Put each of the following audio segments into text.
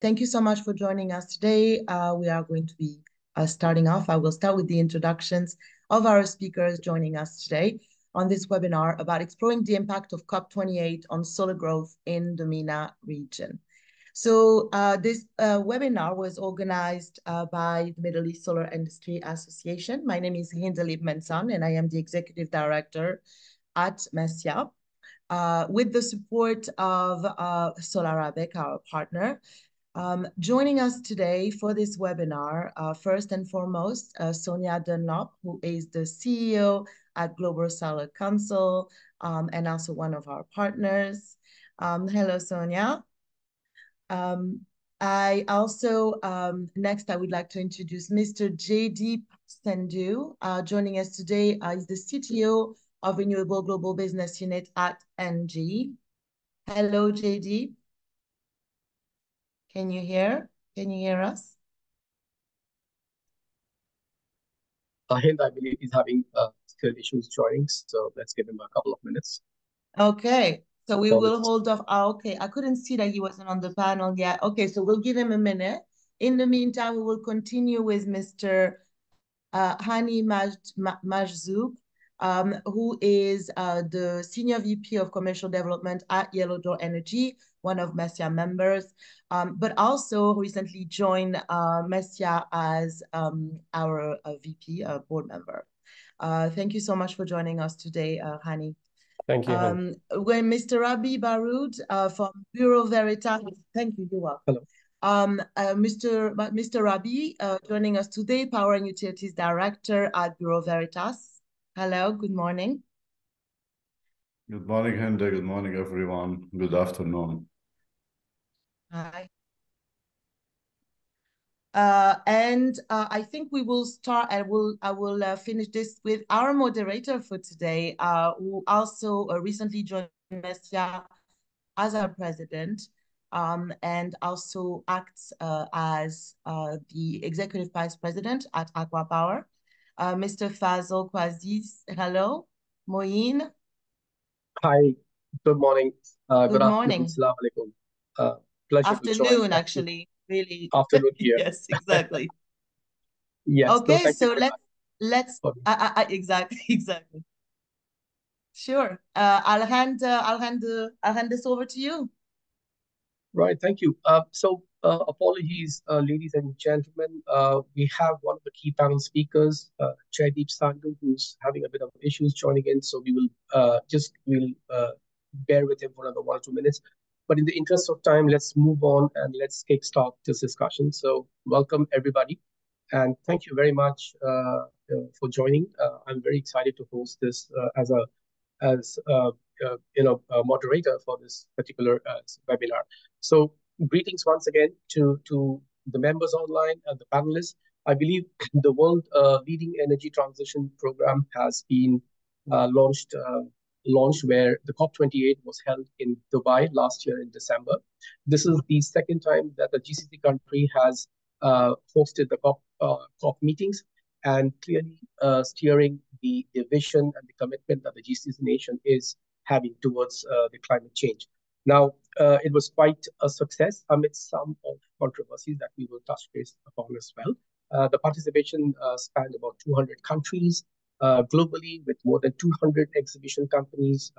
Thank you so much for joining us today. We are going to be starting off. I will start with the introductions of our speakers joining us today on this webinar about exploring the impact of COP28 on solar growth in the MENA region. So this webinar was organized by the Middle East Solar Industry Association. My name is Jaideep Sandhu, and I am the Executive Director at MESIA. With the support of Solar Arabic, our partner. Joining us today for this webinar, first and foremost, Sonia Dunlop, who is the CEO at Global Solar Council and also one of our partners. Hello, Sonia. I also, next, I would like to introduce Mr. Jaideep Sandhu. Joining us today is the CTO of Renewable Global Business Unit at NG. Hello, Jaideep. Can you hear? Can you hear us? Hind, I believe he's having still issues joining, so let's give him a couple of minutes. Okay, so we will hold off. Okay, I couldn't see that he wasn't on the panel yet. Okay, so we'll give him a minute. In the meantime, we will continue with Mr. Hani Majzoub, who is the Senior VP of Commercial Development at Yellow Door Energy, one of MESIA members, but also recently joined MESIA as our VP, board member. Thank you so much for joining us today, Hani. Thank you. When Mr. Rabih Baroud from Bureau Veritas, thank you, you're welcome. Hello. Mr. Rabih joining us today, Power and Utilities Director at Bureau Veritas. Hello, good morning. Good morning, Hende. Good morning, everyone. Good afternoon. Hi. I think we will start. I will finish this with our moderator for today, who also recently joined MESIA as our president, and also acts as the executive vice president at Aqua Power. Mr. Fazle Quazi, hello. Moeen. Hi, good morning. Good morning. Assalamu alaikum. Pleasure afternoon, to join. Actually, really. Afternoon here. Yes, exactly. Yes. Okay, so let's exactly. Sure. I'll hand this over to you. Right, thank you. Apologies, ladies and gentlemen. We have one of the key panel speakers, Jaideep Sandhu, who's having a bit of issues joining in. So we will bear with him for another 1 or 2 minutes. But in the interest of time, let's move on and let's kickstart this discussion. So welcome everybody, and thank you very much for joining. I'm very excited to host this as a moderator for this particular webinar. So greetings once again to the members online and the panelists. I believe the World Leading Energy Transition Program has been launched where the COP28 was held in Dubai last year in December. This is the second time that the GCC country has hosted the COP meetings, and clearly steering the vision and the commitment that the GCC nation is having towards the climate change. Now, it was quite a success amidst some of controversies that we will touch base upon as well. The participation spanned about 200 countries globally, with more than 200 exhibition companies,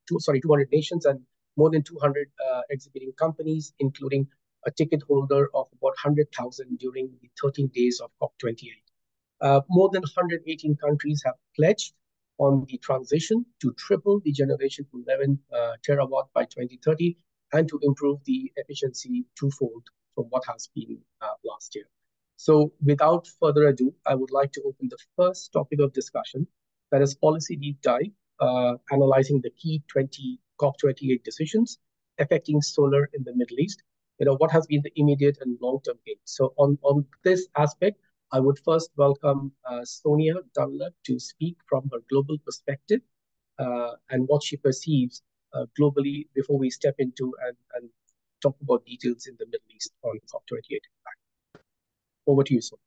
200 nations and more than 200 exhibiting companies, including a ticket holder of about 100,000 during the 13 days of COP28. More than 118 countries have pledged on the transition to triple the generation to 11 terawatt by 2030 and to improve the efficiency twofold from what has been last year. So without further ado, I would like to open the first topic of discussion, that is policy deep dive, analyzing the key COP28 decisions affecting solar in the Middle East. What has been the immediate and long-term gains? So on this aspect, I would first welcome Sonia Dunlop to speak from her global perspective and what she perceives globally before we step into and talk about details in the Middle East on COP28 impact. Over to you, Sonia.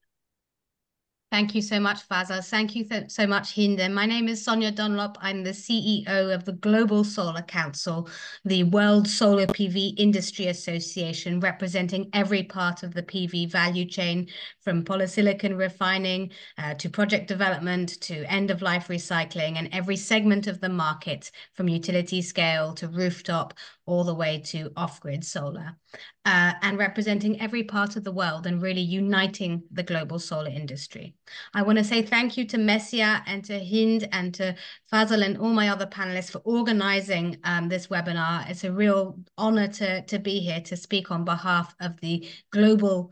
Thank you so much, Fazle. Thank you so much, Hind. My name is Sonia Dunlop. I'm the CEO of the Global Solar Council, the World Solar PV Industry Association, representing every part of the PV value chain, from polysilicon refining to project development to end-of-life recycling, and every segment of the market, from utility scale to rooftop, all the way to off-grid solar. And representing every part of the world and really uniting the global solar industry. I want to say thank you to Messia and to Hind and to Fazle and all my other panelists for organizing this webinar. It's a real honor to be here to speak on behalf of the Global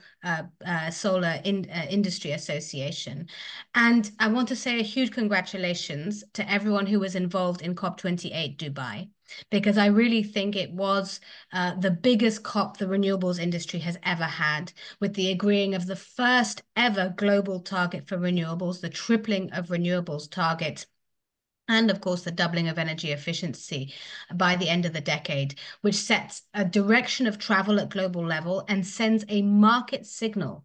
Solar Industry Association. And I want to say a huge congratulations to everyone who was involved in COP28 Dubai, because I really think it was the biggest COP the renewables industry has ever had, with the agreeing of the first ever global target for renewables, the tripling of renewables target, and of course the doubling of energy efficiency by the end of the decade, which sets a direction of travel at global level and sends a market signal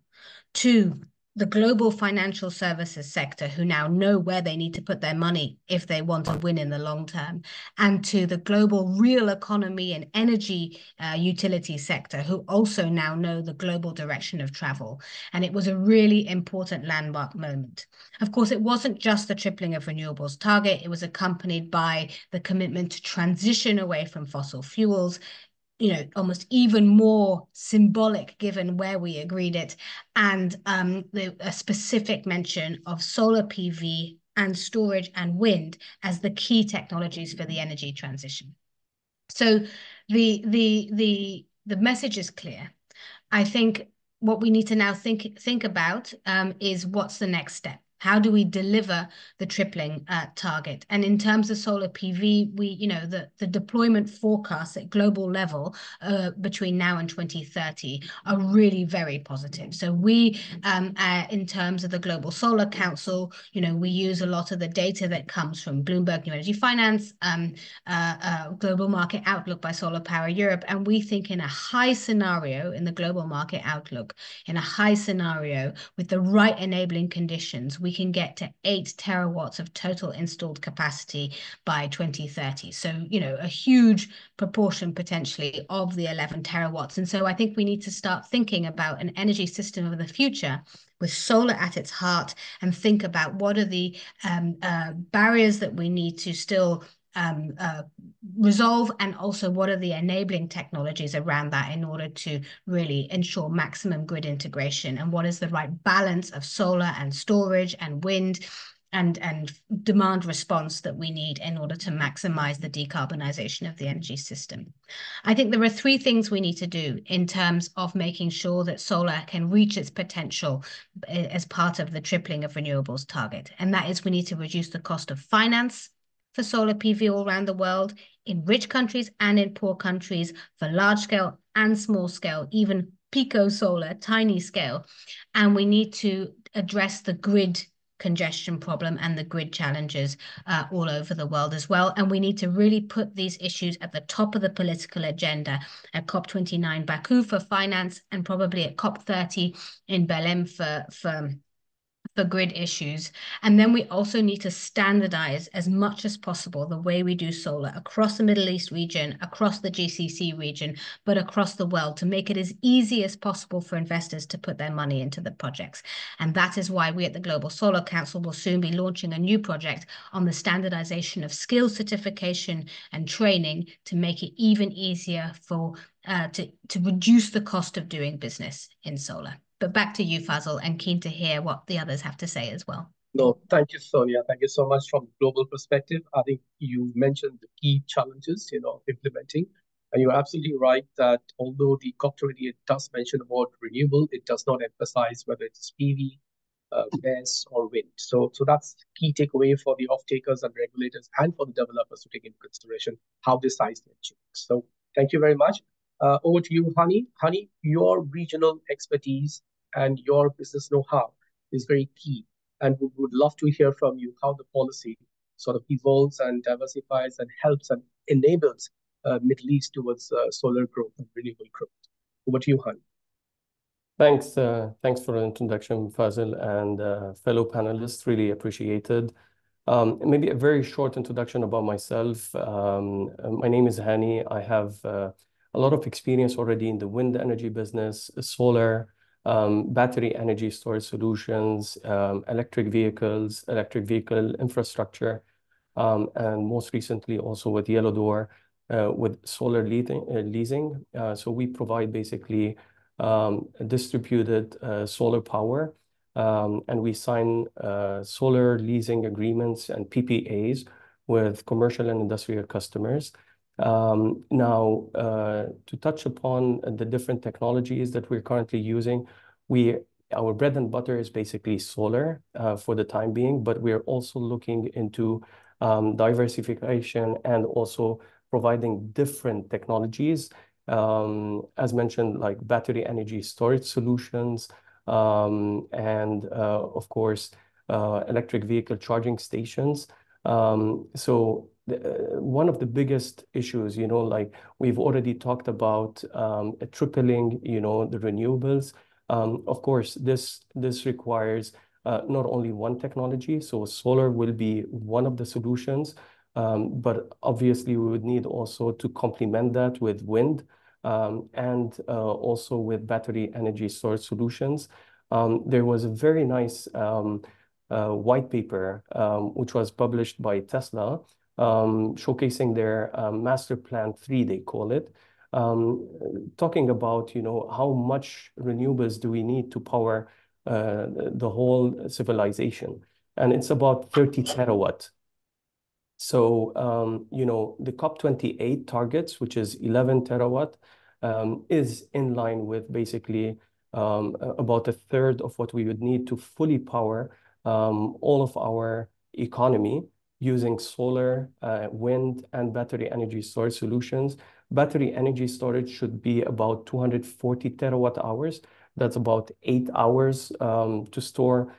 to the global financial services sector, who now know where they need to put their money if they want to win in the long term, and to the global real economy and energy utility sector, who also now know the global direction of travel. And it was a really important landmark moment. Of course, it wasn't just the tripling of renewables target, it was accompanied by the commitment to transition away from fossil fuels, almost even more symbolic given where we agreed it, and a specific mention of solar PV and storage and wind as the key technologies for the energy transition. So the message is clear. I think what we need to now think about is what's the next step. How do we deliver the tripling target? And in terms of solar PV, the deployment forecasts at global level between now and 2030 are really very positive. So we, in terms of the Global Solar Council, we use a lot of the data that comes from Bloomberg New Energy Finance, Global Market Outlook by Solar Power Europe, and we think in a high scenario in the Global Market Outlook, in a high scenario with the right enabling conditions, we can get to 8 terawatts of total installed capacity by 2030. So, a huge proportion potentially of the 11 terawatts. And so I think we need to start thinking about an energy system of the future with solar at its heart, and think about what are the barriers that we need to still resolve, and also what are the enabling technologies around that in order to really ensure maximum grid integration, and what is the right balance of solar and storage and wind and demand response that we need in order to maximize the decarbonization of the energy system. I think there are 3 things we need to do in terms of making sure that solar can reach its potential as part of the tripling of renewables target. And that is, we need to reduce the cost of finance for solar PV all around the world, in rich countries and in poor countries, for large scale and small scale, even pico solar, tiny scale. And we need to address the grid congestion problem and the grid challenges all over the world as well. And we need to really put these issues at the top of the political agenda at COP29 Baku for finance, and probably at COP30 in Belém for grid issues. And then we also need to standardize as much as possible the way we do solar across the Middle East region, across the GCC region, but across the world, to make it as easy as possible for investors to put their money into the projects. And that is why we at the Global Solar Council will soon be launching a new project on the standardization of skills certification and training to make it even easier for to reduce the cost of doing business in solar. But back to you, Fazle, and keen to hear what the others have to say as well. No, thank you, Sonia. Thank you so much. From the global perspective, I think you mentioned the key challenges, implementing. And you're absolutely right that although the COP28 does mention about renewable, it does not emphasize whether it's PV, BESS, or wind. So that's key takeaway for the off-takers and regulators, and for the developers to take into consideration how they size their chips. So thank you very much. Over to you, Hani. Hani, your regional expertise and your business know-how is very key, and we would love to hear from you how the policy sort of evolves and diversifies and helps and enables Middle East towards solar growth and renewable growth. Over to you, Hani. Thanks for the introduction, Fazil, and fellow panelists. Really appreciated. Maybe a very short introduction about myself. My name is Hani. I have a lot of experience already in the wind energy business, solar, battery energy storage solutions, electric vehicle infrastructure, and most recently also with Yellow Door with solar leasing. So we provide basically distributed solar power, and we sign solar leasing agreements and PPAs with commercial and industrial customers. Now, to touch upon the different technologies that we're currently using, our bread and butter is basically solar for the time being, but we're also looking into diversification and also providing different technologies, as mentioned, like battery energy storage solutions, and of course, electric vehicle charging stations. So one of the biggest issues, like we've already talked about tripling, the renewables. Of course, this requires not only one technology, so solar will be one of the solutions, but obviously we would need also to complement that with wind, and also with battery energy storage solutions. There was a very nice white paper which was published by Tesla, showcasing their master plan 3, they call it, talking about how much renewables do we need to power the whole civilization, and it's about 30 terawatt. So the COP28 targets, which is 11 terawatt, is in line with basically about a third of what we would need to fully power all of our economy using solar, wind, and battery energy storage solutions. Battery energy storage should be about 240 terawatt hours. That's about 8 hours to store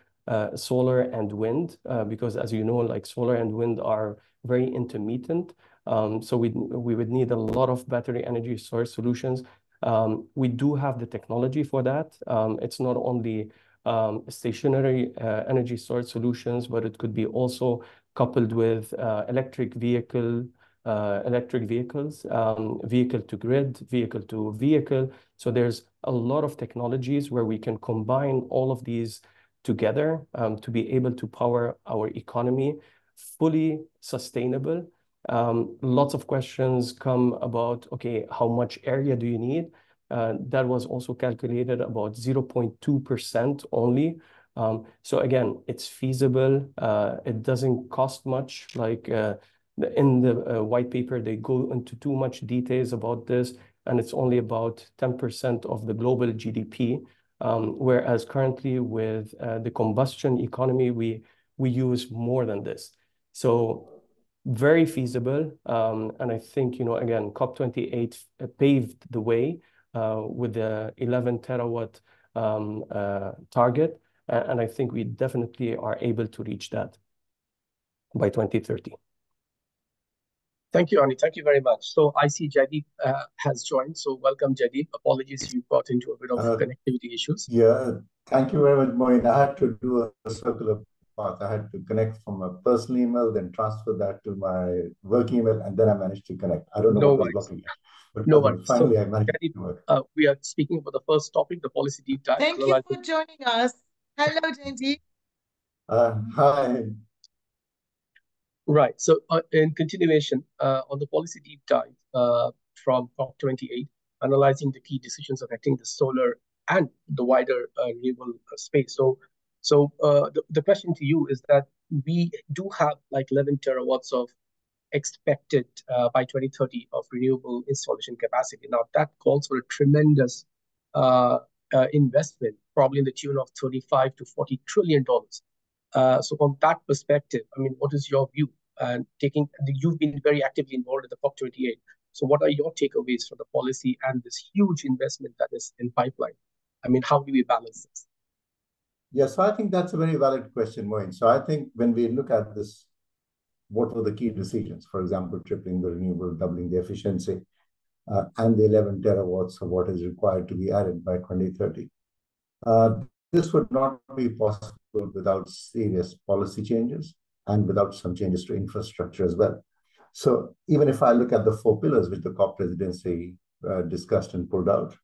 solar and wind, because as you know, like solar and wind are very intermittent. So we would need a lot of battery energy storage solutions. We do have the technology for that. It's not only stationary energy storage solutions, but it could be also coupled with electric vehicles, vehicle to grid, vehicle to vehicle. So there's a lot of technologies where we can combine all of these together to be able to power our economy fully sustainable. Lots of questions come about, okay, how much area do you need? That was also calculated about 0.2% only. So again, it's feasible. It doesn't cost much. Like in the white paper, they go into too much details about this, and it's only about 10% of the global GDP. Whereas currently with the combustion economy, we use more than this. So very feasible. And I think, again, COP28 paved the way with the 11 terawatt target. And I think we definitely are able to reach that by 2030. Thank you, Hani. Thank you very much. So I see Jaideep has joined. So welcome, Jaideep. Apologies, you got into a bit of connectivity issues. Yeah, thank you very much, Moin. I had to do a circular path. I had to connect from a personal email, then transfer that to my work email, and then I managed to connect. I don't know what was blocking it. But no worries. Finally, so, I managed Jaideep, to work. We are speaking about the first topic, the policy deep dive. Thank you for joining us. Hello, Jaideep. Hi. Right. So in continuation on the policy deep dive from COP28, analyzing the key decisions affecting the solar and the wider renewable space. So the question to you is that we do have like 11 terawatts of expected by 2030 of renewable installation capacity. Now that calls for a tremendous investment, probably in the tune of $35 to $40 trillion. So from that perspective, I mean, what is your view? And you've been very actively involved in the COP28. So what are your takeaways from the policy and this huge investment that is in pipeline? I mean, how do we balance this? Yeah, so I think that's a very valid question, Moin. So I think when we look at this, what were the key decisions? For example, tripling the renewable, doubling the efficiency, and the 11 terawatts of what is required to be added by 2030. This would not be possible without serious policy changes and without some changes to infrastructure as well. So even if I look at the 4 pillars which the COP presidency discussed and pulled out,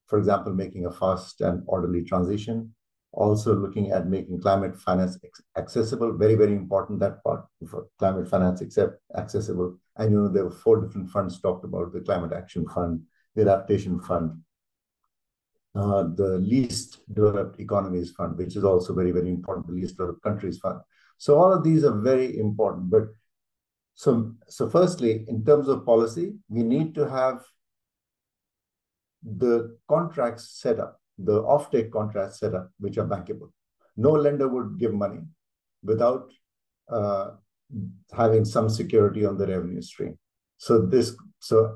for example, making a fast and orderly transition, also looking at making climate finance accessible, very, very important, that part, for climate finance accessible. And you know, there were 4 different funds talked about: the Climate Action Fund, the Adaptation Fund, the Least Developed Economies Fund, which is also very, very important, the Least Developed Countries Fund. So all of these are very important. But so firstly, in terms of policy, we need to have the contracts set up, the offtake contracts set up, which are bankable. No lender would give money without having some security on the revenue stream. So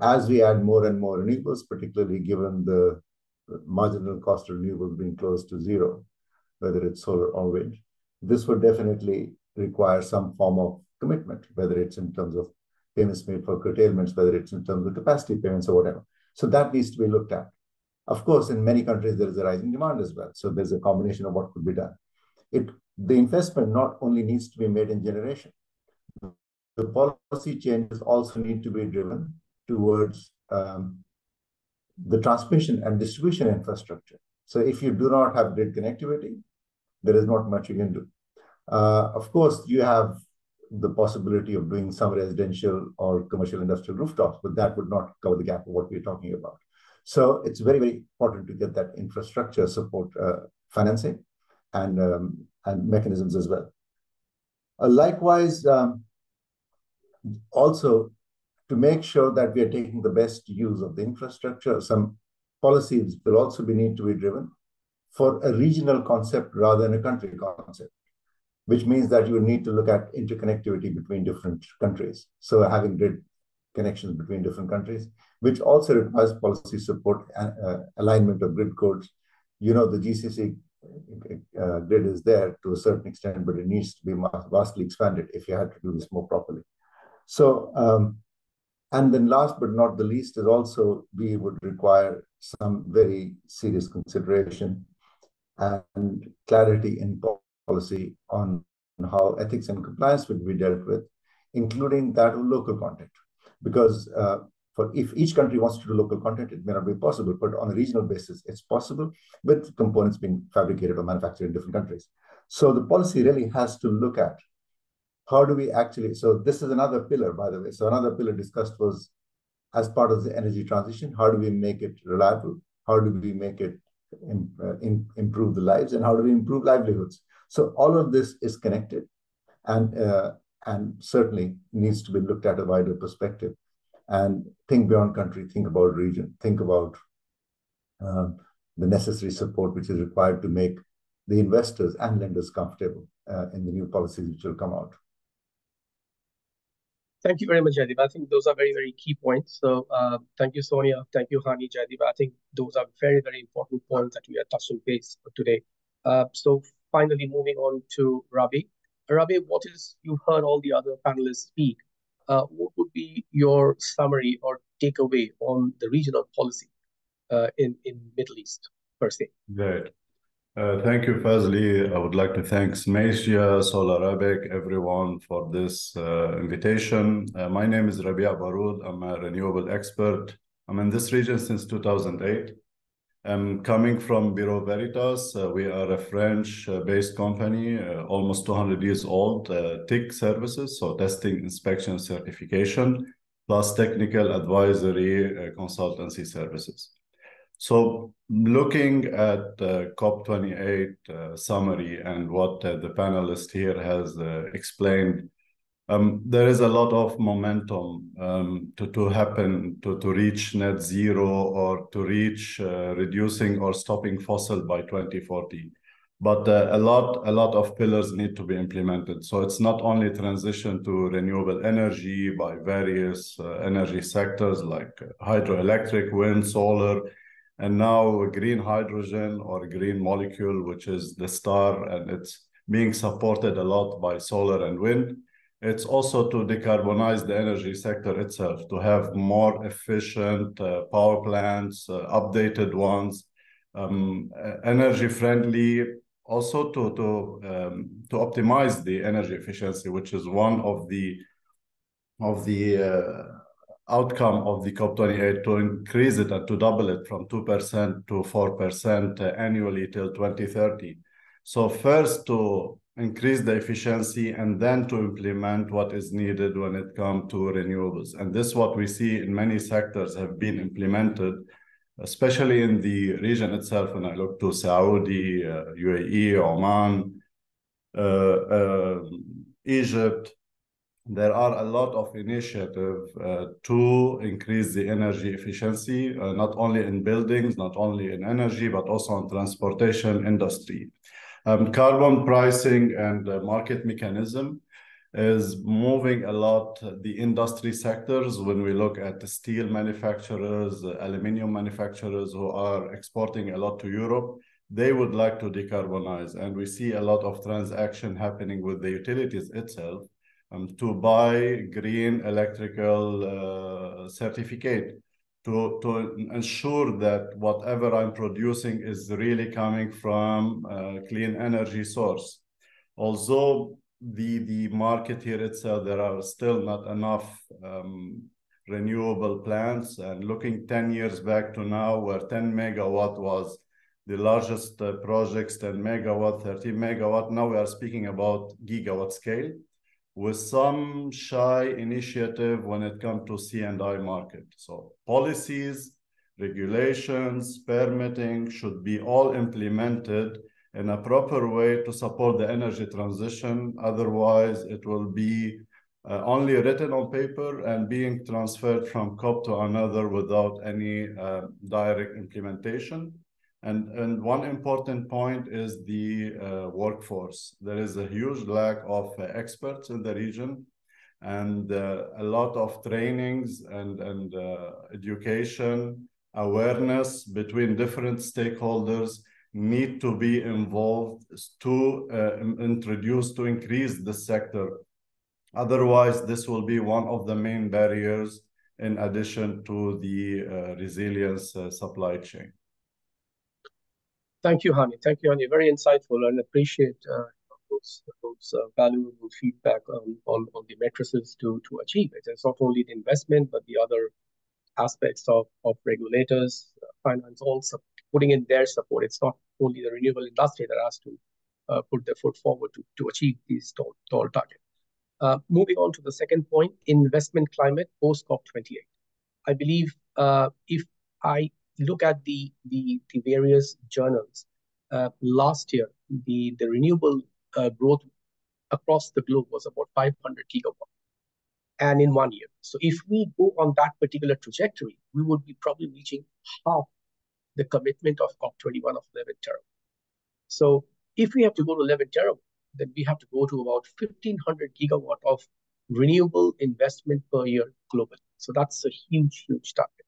as we add more and more renewables, particularly given the marginal cost of renewables being close to zero, whether it's solar or wind, this would definitely require some form of commitment, whether it's in terms of payments made for curtailments, whether it's in terms of capacity payments or whatever. So that needs to be looked at. Of course, in many countries, there is a rising demand as well. So there's a combination of what could be done. The investment not only needs to be made in generation, the policy changes also need to be driven towards the transmission and distribution infrastructure. So if you do not have grid connectivity, there is not much you can do. Of course, you have the possibility of doing some residential or commercial industrial rooftops, but that would not cover the gap of what we're talking about. So it's very, very important to get that infrastructure support financing and mechanisms as well. Likewise, also to make sure that we are taking the best use of the infrastructure, some policies will also need to be driven for a regional concept rather than a country concept, which means that you need to look at interconnectivity between different countries. So having grid connections between different countries, which also requires policy support and alignment of grid codes. You know, the GCC grid is there to a certain extent, but it needs to be vastly expanded if you had to do this more properly. So, and then last but not the least is also, we would require some very serious consideration and clarity in policy on how ethics and compliance would be dealt with, including that of local content. Because if each country wants to do local content, it may not be possible, but on a regional basis, it's possible, with components being fabricated or manufactured in different countries. So the policy really has to look at how do we actually, so this is another pillar, by the way. So another pillar discussed was, as part of the energy transition, how do we make it reliable? How do we make it improve the lives? And how do we improve livelihoods? So all of this is connected and certainly needs to be looked at a wider perspective. And think beyond country, think about region, think about the necessary support which is required to make the investors and lenders comfortable in the new policies which will come out. Thank you very much, Jaideep. I think those are very, very key points. So thank you, Sonia. Thank you, Hani, Jaideep. I think those are very, very important points that we are touching base today. So finally, moving on to Rabih. Rabih, you've heard all the other panelists speak. What would be your summary or takeaway on the regional policy in Middle East, per se? Great. Thank you, Fazle. I would like to thank Smacia, Solar Arabic, everyone for this invitation. My name is Rabih Baroud. I'm a renewable expert. I'm in this region since 2008. I'm coming from Bureau Veritas. We are a French-based company, almost 200 years old, TIC services, so testing, inspection, certification, plus technical advisory consultancy services. So looking at the COP28 summary and what the panelist here has explained, there is a lot of momentum to happen to reach net zero or to reach reducing or stopping fossil by 2040. But a lot of pillars need to be implemented. So it's not only transition to renewable energy by various energy sectors like hydroelectric, wind, solar, and now green hydrogen or green molecule, which is the star, and it's being supported a lot by solar and wind. It's also to decarbonize the energy sector itself, to have more efficient power plants, updated ones, energy friendly, also to optimize the energy efficiency, which is one of the outcome of the COP28, to increase it and to double it from 2% to 4% annually till 2030. So first to increase the efficiency and then to implement what is needed when it comes to renewables. And this is what we see in many sectors have been implemented, especially in the region itself. When I look to Saudi, UAE, Oman, Egypt, there are a lot of initiatives to increase the energy efficiency, not only in buildings, not only in energy, but also in transportation industry. Carbon pricing and market mechanism is moving a lot the industry sectors. When we look at the steel manufacturers, aluminum manufacturers who are exporting a lot to Europe, they would like to decarbonize. And we see a lot of transaction happening with the utilities itself to buy green electrical certificate to ensure that whatever I'm producing is really coming from a clean energy source. Although the market here itself, there are still not enough renewable plants, and looking 10 years back to now, where 10 megawatt was the largest projects, 10 megawatt, 30 megawatt, now we are speaking about gigawatt scale, with some shy initiative when it comes to C&I market. So policies, regulations, permitting should be all implemented in a proper way to support the energy transition. Otherwise, it will be only written on paper and being transferred from COP to another without any direct implementation. And one important point is the workforce. There is a huge lack of experts in the region, and a lot of trainings and education, awareness between different stakeholders need to be involved to increase the sector. Otherwise, this will be one of the main barriers in addition to the resilience supply chain. Thank you, Hani. Thank you, Hani. Very insightful, and appreciate those valuable feedback on the matrices to achieve it. It's not only the investment, but the other aspects of regulators, finance, also putting in their support. It's not only the renewable industry that has to put their foot forward to achieve these tall targets. Moving on to the second point, investment climate post COP28. I believe if I look at the various journals, last year, the renewable growth across the globe was about 500 gigawatts, and in 1 year. So if we go on that particular trajectory, we would be probably reaching half the commitment of COP21 of 11 terawatt. So if we have to go to 11 terawatt, then we have to go to about 1,500 gigawatt of renewable investment per year globally. So that's a huge, huge target.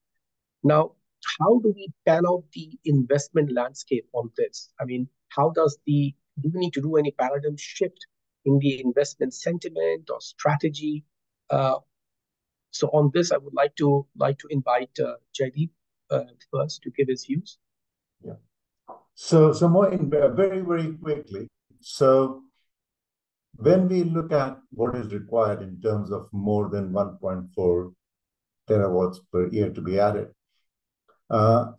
Now, how do we pan out the investment landscape on this? I mean, do we need to do any paradigm shift in the investment sentiment or strategy? So on this, I would like to invite Jaideep first to give his views. Yeah. So more very, very quickly. So when we look at what is required in terms of more than 1.4 terawatts per year to be added,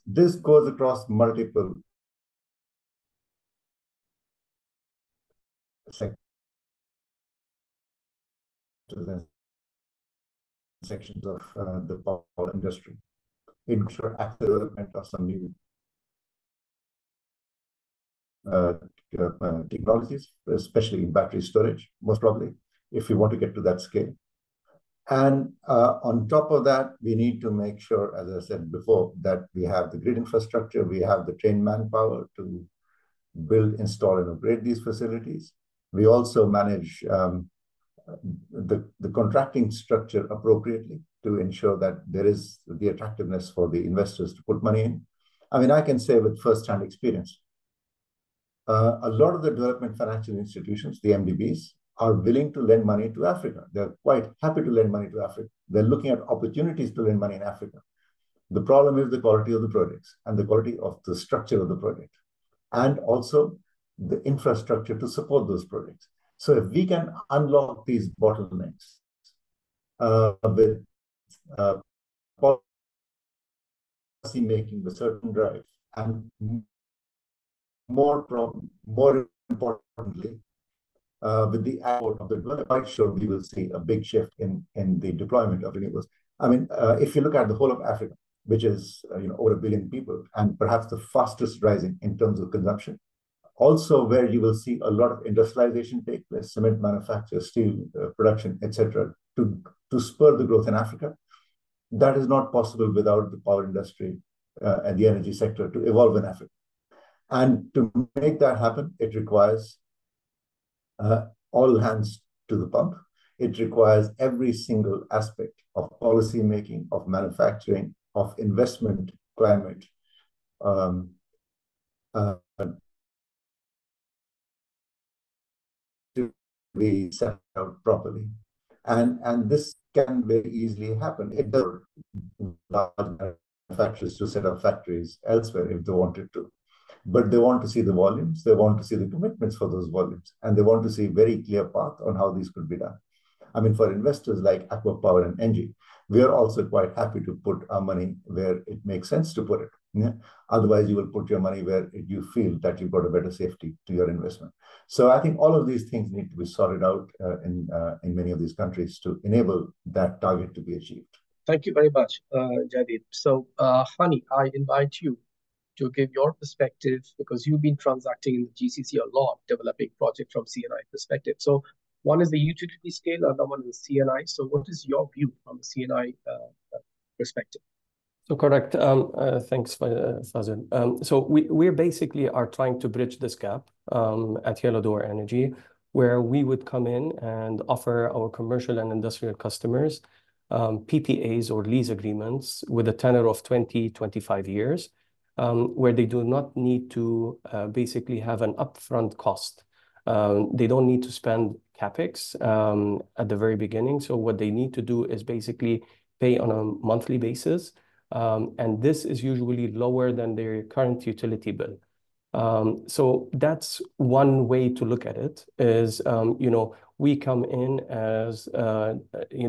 this goes across multiple sections of the power industry. It ensures active development of some new technologies, especially in battery storage, most probably, if we want to get to that scale. And on top of that, we need to make sure, as I said before, that we have the grid infrastructure, we have the trained manpower to build, install, and upgrade these facilities. We also manage the contracting structure appropriately to ensure that there is the attractiveness for the investors to put money in. I mean, I can say with first-hand experience, a lot of the development financial institutions, the MDBs, are willing to lend money to Africa. They're quite happy to lend money to Africa. They're looking at opportunities to lend money in Africa. The problem is the quality of the projects and the quality of the structure of the project, and also the infrastructure to support those projects. So if we can unlock these bottlenecks with policy making with certain drive, and more importantly, with the export of the development, I'm quite sure we will see a big shift in the deployment of renewables. I mean, if you look at the whole of Africa, which is over 1 billion people, and perhaps the fastest rising in terms of consumption, also where you will see a lot of industrialization take place, cement manufacture, steel production, etc., to spur the growth in Africa. That is not possible without the power industry and the energy sector to evolve in Africa. And to make that happen, it requires all hands to the pump. It requires every single aspect of policy making, of manufacturing, of investment climate to be set out properly. And this can very easily happen. It does large manufacturers to set up factories elsewhere if they wanted to. But they want to see the volumes, they want to see the commitments for those volumes, and they want to see a very clear path on how these could be done. I mean, for investors like Aqua Power and Engie, we are also quite happy to put our money where it makes sense to put it. Yeah? Otherwise, you will put your money where you feel that you've got a better safety to your investment. So I think all of these things need to be sorted out in many of these countries to enable that target to be achieved. Thank you very much, Jaideep. So, Hani, I invite you to give your perspective, because you've been transacting in the GCC a lot, developing projects from CNI perspective. So one is the utility scale, another one is CNI. So what is your view from the CNI perspective? So correct. Thanks, Fazle. So we basically are trying to bridge this gap at Yellow Door Energy, where we would come in and offer our commercial and industrial customers PPAs or lease agreements with a tenor of 20-25 years, where they do not need to basically have an upfront cost. They don't need to spend CapEx at the very beginning. So what they need to do is basically pay on a monthly basis. And this is usually lower than their current utility bill. So that's one way to look at it is, we come in as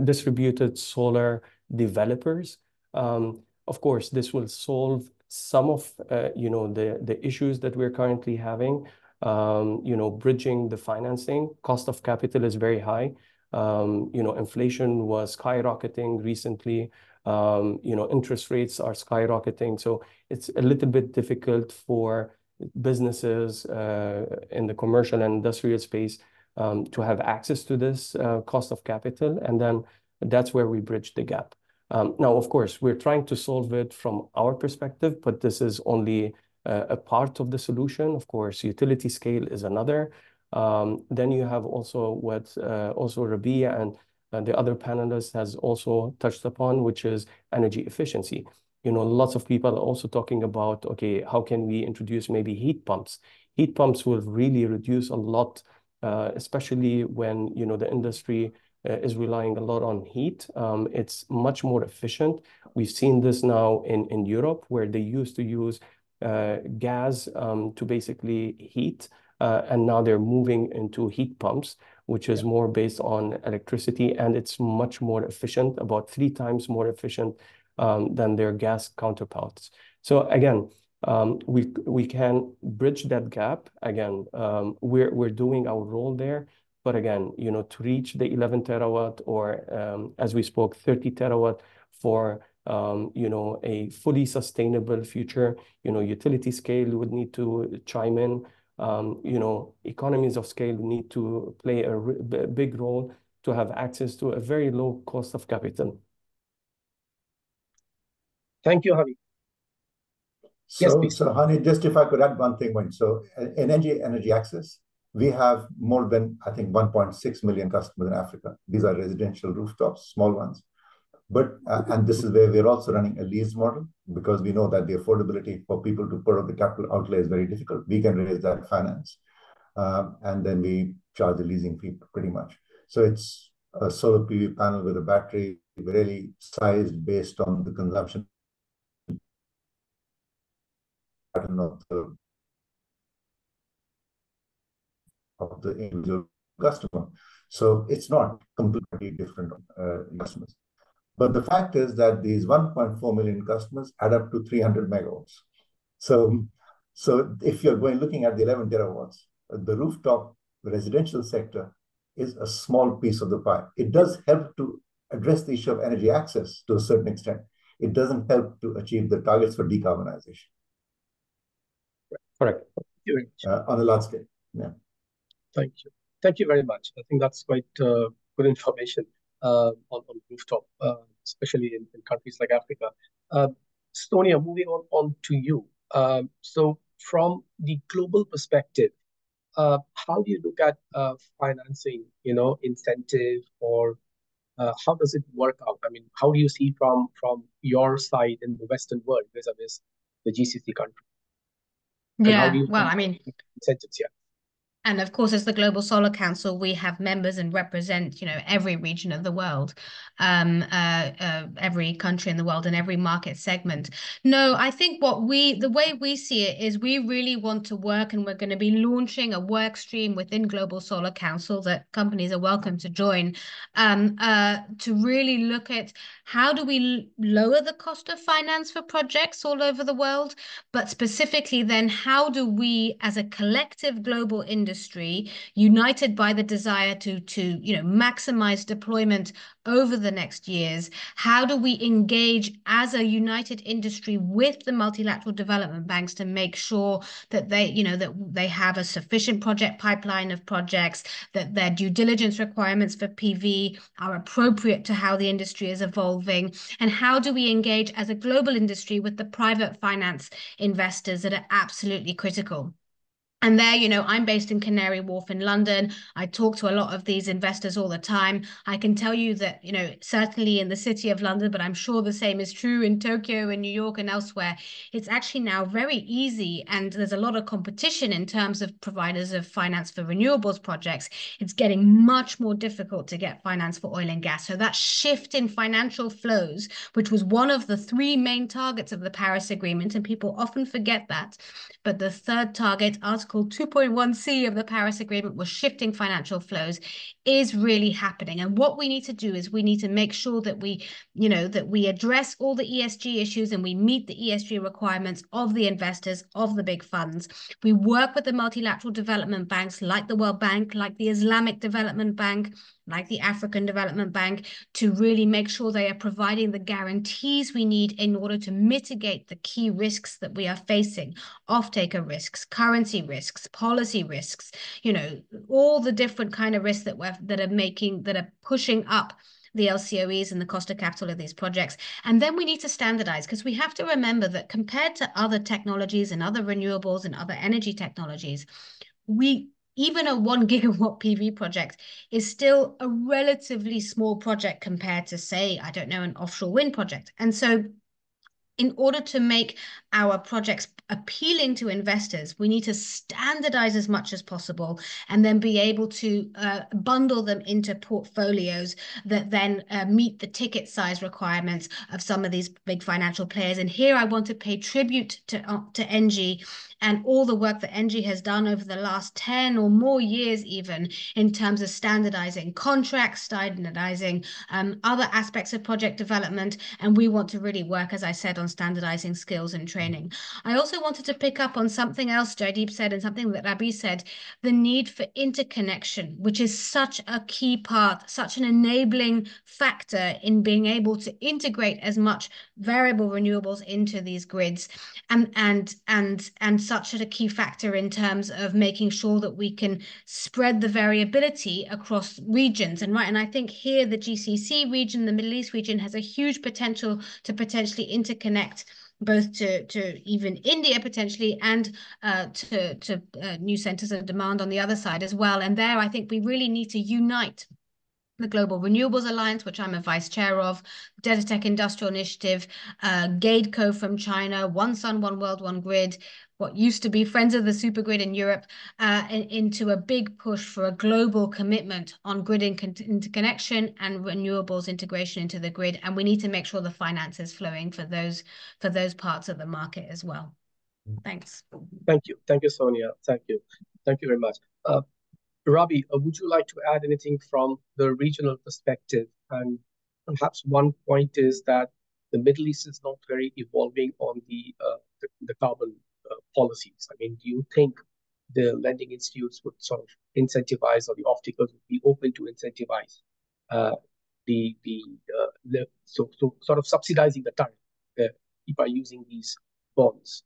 distributed solar developers. Of course, this will solve some of the issues that we're currently having. Bridging the financing, cost of capital is very high. Inflation was skyrocketing recently. Interest rates are skyrocketing. So it's a little bit difficult for businesses in the commercial and industrial space to have access to this cost of capital. And then that's where we bridge the gap. Now, of course, we're trying to solve it from our perspective, but this is only a part of the solution. Of course, utility scale is another. Then you have also what also Rabih and the other panelists has also touched upon, which is energy efficiency. Lots of people are also talking about, okay, how can we introduce maybe heat pumps? Heat pumps will really reduce a lot, especially when, the industry is relying a lot on heat. It's much more efficient. We've seen this now in Europe, where they used to use gas to basically heat, and now they're moving into heat pumps, which is more based on electricity, and it's much more efficient, about 3 times more efficient than their gas counterparts. So again, we can bridge that gap. Again, we're doing our role there. But again, to reach the 11 terawatt or as we spoke, 30 terawatt for a fully sustainable future, utility scale would need to chime in. Economies of scale need to play a big role to have access to a very low cost of capital. Thank you, Hani. So Hani, just if I could add one thing. So in energy access, we have more than, I think, 1.6 million customers in Africa. These are residential rooftops, small ones. But, and this is where we're also running a lease model, because we know that the affordability for people to put on the capital outlay is very difficult. We can raise that finance. And then we charge a leasing fee pretty much. So it's a solar PV panel with a battery, really sized based on the consumption pattern of the individual customer. So it's not completely different customers. But the fact is that these 1.4 million customers add up to 300 megawatts. So if you're looking at the 11 terawatts, the rooftop residential sector is a small piece of the pie. It does help to address the issue of energy access to a certain extent. It doesn't help to achieve the targets for decarbonization. Correct. On a large scale. Yeah. Thank you. Thank you very much. I think that's quite good information on rooftop, especially in countries like Africa. Sonia, moving on to you. So from the global perspective, how do you look at financing, incentive, or how does it work out? I mean, how do you see from your side in the Western world vis-a-vis the GCC country? And how do you incentives? Yeah. And of course, as the Global Solar Council, we have members and represent, every region of the world, every country in the world and every market segment. No, I think the way we see it is we really want to work, and we're going to be launching a work stream within Global Solar Council that companies are welcome to join, to really look at how do we lower the cost of finance for projects all over the world, but specifically then how do we, as a collective global industry, united by the desire to maximize deployment over the next years, how do we engage as a united industry with the multilateral development banks to make sure that they have a sufficient project pipeline of projects, that their due diligence requirements for PV are appropriate to how the industry is evolving, and how do we engage as a global industry with the private finance investors that are absolutely critical. And there, I'm based in Canary Wharf in London. I talk to a lot of these investors all the time. I can tell you that, certainly in the city of London, but I'm sure the same is true in Tokyo and New York and elsewhere. It's actually now very easy, and there's a lot of competition in terms of providers of finance for renewables projects. It's getting much more difficult to get finance for oil and gas. So that shift in financial flows, which was one of the 3 main targets of the Paris Agreement, and people often forget that, but the third target, Article 2.1c of the Paris Agreement, was shifting financial flows, is really happening. And what we need to do is we need to make sure that we address all the ESG issues and we meet the ESG requirements of the investors, of the big funds. We work with the multilateral development banks like the World Bank, like the Islamic Development Bank, like the African Development Bank, to really make sure they are providing the guarantees we need in order to mitigate the key risks that we are facing: off-taker risks, currency risks, policy risks, all the different kind of risks that are pushing up the LCOEs and the cost of capital of these projects. And then we need to standardize, because we have to remember that compared to other technologies and other renewables and other energy technologies, even a 1 gigawatt PV project is still a relatively small project compared to, say, I don't know, an offshore wind project. And so in order to make our projects appealing to investors, we need to standardize as much as possible and then be able to bundle them into portfolios that then meet the ticket size requirements of some of these big financial players. And here I want to pay tribute to ENGIE and all the work that ENGIE has done over the last 10 or more years, even in terms of standardizing contracts, standardizing other aspects of project development. And we want to really work, as I said, on standardizing skills and training. I also wanted to pick up on something else Jaideep said and something that Rabih said: the need for interconnection, which is such a key part, such an enabling factor in being able to integrate as much variable renewables into these grids, and such a key factor in terms of making sure that we can spread the variability across regions. And I think here the GCC region, the Middle East region, has a huge potential to potentially interconnect both to even India potentially, and to new centers of demand on the other side as well. And there I think we really need to unite the Global Renewables Alliance, which I'm a vice chair of, Desertec Industrial Initiative, GAIDCO from China, One Sun, One World, One Grid, what used to be Friends of the Supergrid in Europe, into a big push for a global commitment on grid interconnection and renewables integration into the grid. And we need to make sure the finance is flowing for those parts of the market as well. Thanks. Thank you, Sonia. Thank you very much. Rabih, would you like to add anything from the regional perspective? And perhaps one point is that the Middle East is not very evolving on the carbon policies. I mean, do you think the lending institutes would sort of incentivize, or the off-takers would be open to incentivize so sort of subsidizing the tariff by using these bonds?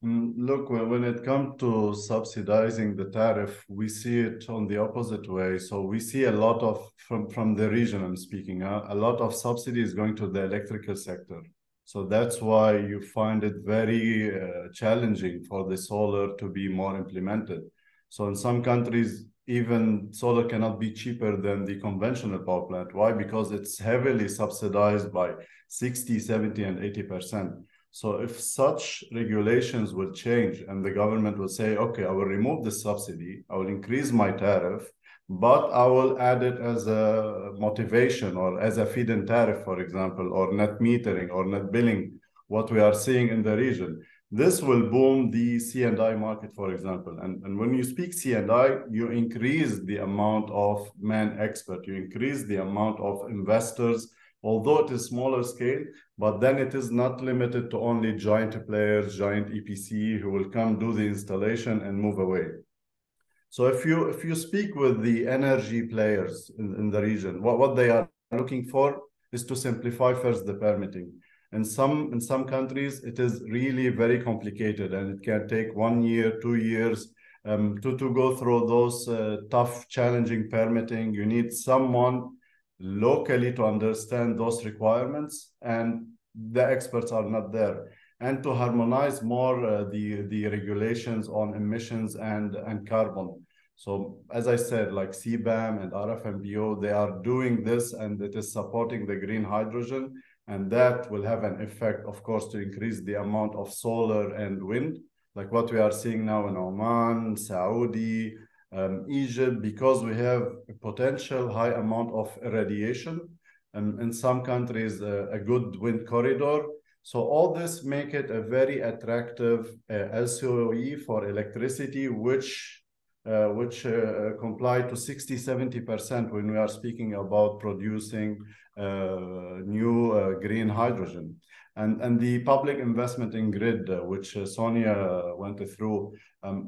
Look, when it comes to subsidizing the tariff, we see it on the opposite way. So we see a lot of, from the region I'm speaking, a lot of subsidies going to the electrical sector. So that's why you find it very challenging for the solar to be more implemented. So in some countries, even solar cannot be cheaper than the conventional power plant. Why? Because it's heavily subsidized by 60, 70, and 80%. So if such regulations will change and the government will say, okay, I will remove the subsidy, I will increase my tariff, but I will add it as a motivation or as a feed-in tariff, for example, or net metering or net billing, what we are seeing in the region. This will boom the C&I market, for example. And when you speak C&I, you increase the amount of man expert, you increase the amount of investors, although it is smaller scale, but then it is not limited to only giant players, giant EPC who will come do the installation and move away. So if you speak with the energy players in the region, what they are looking for is to simplify first the permitting. In some countries, it is really very complicated, and it can take 1 year, 2 years to go through those tough, challenging permitting. You need someone locally to understand those requirements, and the experts are not there. And to harmonize more the regulations on emissions and carbon. So as I said, like CBAM and RFMBO, they are doing this, and it is supporting the green hydrogen, and that will have an effect, of course, to increase the amount of solar and wind, like what we are seeing now in Oman, Saudi, Egypt, because we have a potential high amount of irradiation, and in some countries a good wind corridor. So all this make it a very attractive LCOE for electricity, which comply to 60-70% when we are speaking about producing new green hydrogen. And the public investment in grid, which Sonia went through,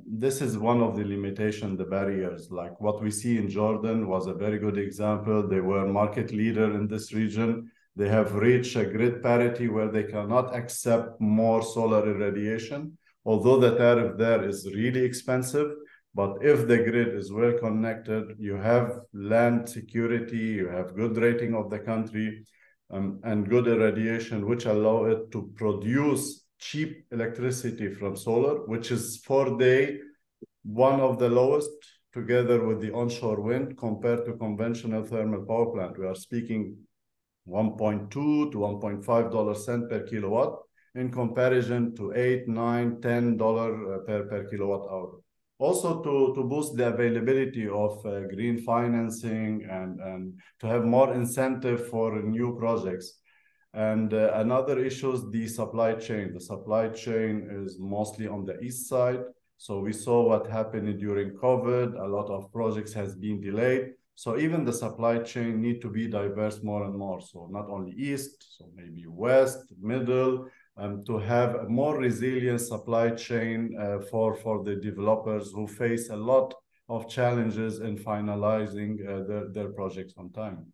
this is one of the limitations, the barriers. Like what we see in Jordan was a very good example. They were market leader in this region. They have reached a grid parity where they cannot accept more solar irradiation, although the tariff there is really expensive. But if the grid is well connected, you have land security, you have good rating of the country, and good irradiation, which allow it to produce cheap electricity from solar, which is for day one of the lowest, together with the onshore wind, compared to conventional thermal power plant. We are speaking $1.2 to $1.5 cent per kilowatt, in comparison to $8, $9, $10 per kilowatt hour. Also to boost the availability of green financing and to have more incentive for new projects. And another issue is the supply chain. The supply chain is mostly on the east side. So we saw what happened during COVID. A lot of projects has been delayed. So even the supply chain need to be diverse more and more. So not only east, so maybe west, middle, to have a more resilient supply chain for the developers who face a lot of challenges in finalizing their projects on time.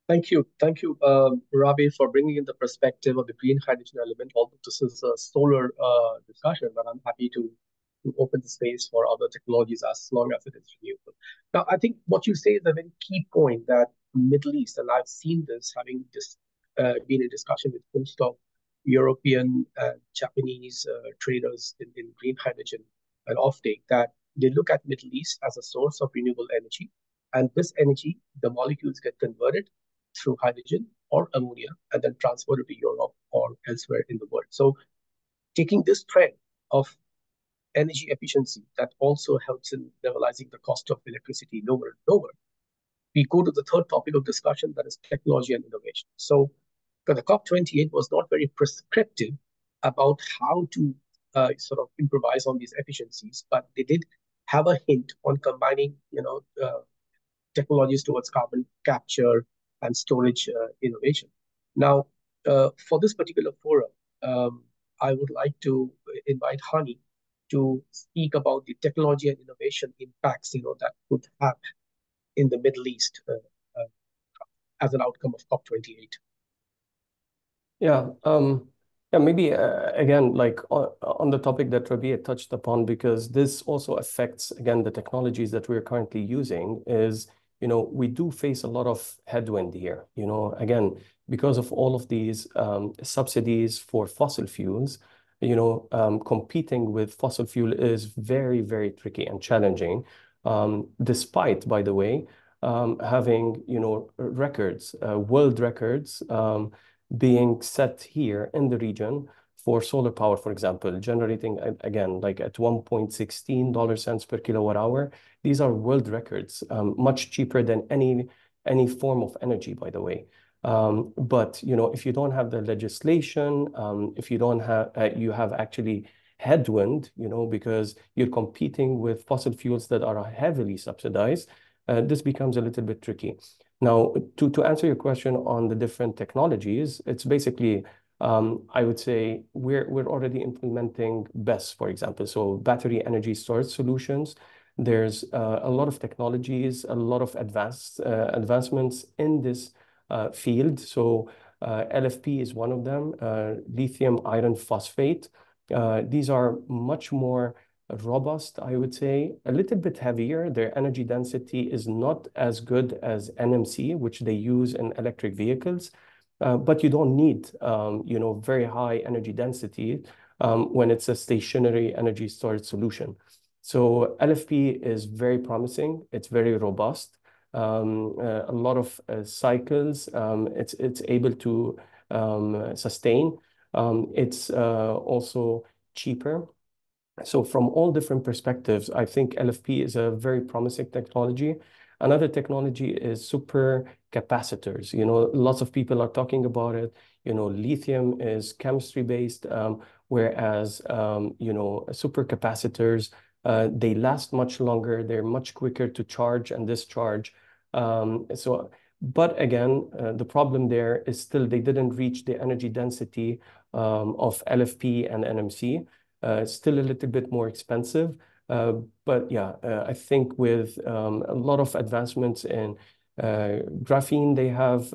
Thank you, Rabih, for bringing in the perspective of the green hydrogen element. Although this is a solar discussion, but I'm happy to open the space for other technologies as long as it is renewable. Now, I think what you say is a very key point, that Middle East, and I've seen this, having been in discussion with most of European and Japanese traders in green hydrogen and offtake, that they look at Middle East as a source of renewable energy, and this energy, the molecules get converted through hydrogen or ammonia and then transferred to Europe or elsewhere in the world. So taking this trend of energy efficiency that also helps in levelizing the cost of electricity lower and lower, we go to the third topic of discussion, that is technology and innovation. So the COP28 was not very prescriptive about how to sort of improvise on these efficiencies, but they did have a hint on combining, technologies towards carbon capture and storage innovation. Now, for this particular forum, I would like to invite Hani to speak about the technology and innovation impacts, that could have in the Middle East as an outcome of COP28. Yeah, maybe again, like on the topic that Rabih touched upon, because this also affects, again, the technologies that we're currently using is, we do face a lot of headwind here, again, because of all of these subsidies for fossil fuels, competing with fossil fuel is very, very tricky and challenging, despite, by the way, having, records, world records, being set here in the region for solar power, for example, generating, again, like at $1.16 per kilowatt hour. These are world records, much cheaper than any form of energy, by the way. But, if you don't have the legislation, if you don't have, you have actually headwind, because you're competing with fossil fuels that are heavily subsidized, this becomes a little bit tricky. Now, to answer your question on the different technologies, it's basically, I would say we're already implementing BESS, for example, so battery energy storage solutions. There's a lot of technologies, a lot of advancements in this field. So LFP is one of them, lithium iron phosphate. These are much more robust, I would say, a little bit heavier. Their energy density is not as good as NMC, which they use in electric vehicles. But you don't need, very high energy density when it's a stationary energy storage solution. So LFP is very promising. It's very robust. A lot of cycles. It's able to sustain. It's also cheaper. So from all different perspectives, I think LFP is a very promising technology. Another technology is super capacitors. Lots of people are talking about it. Lithium is chemistry-based, whereas, super capacitors, they last much longer. They're much quicker to charge and discharge. But again, the problem there is still they didn't reach the energy density of LFP and NMC. Still a little bit more expensive. But yeah, I think with a lot of advancements in graphene, they have,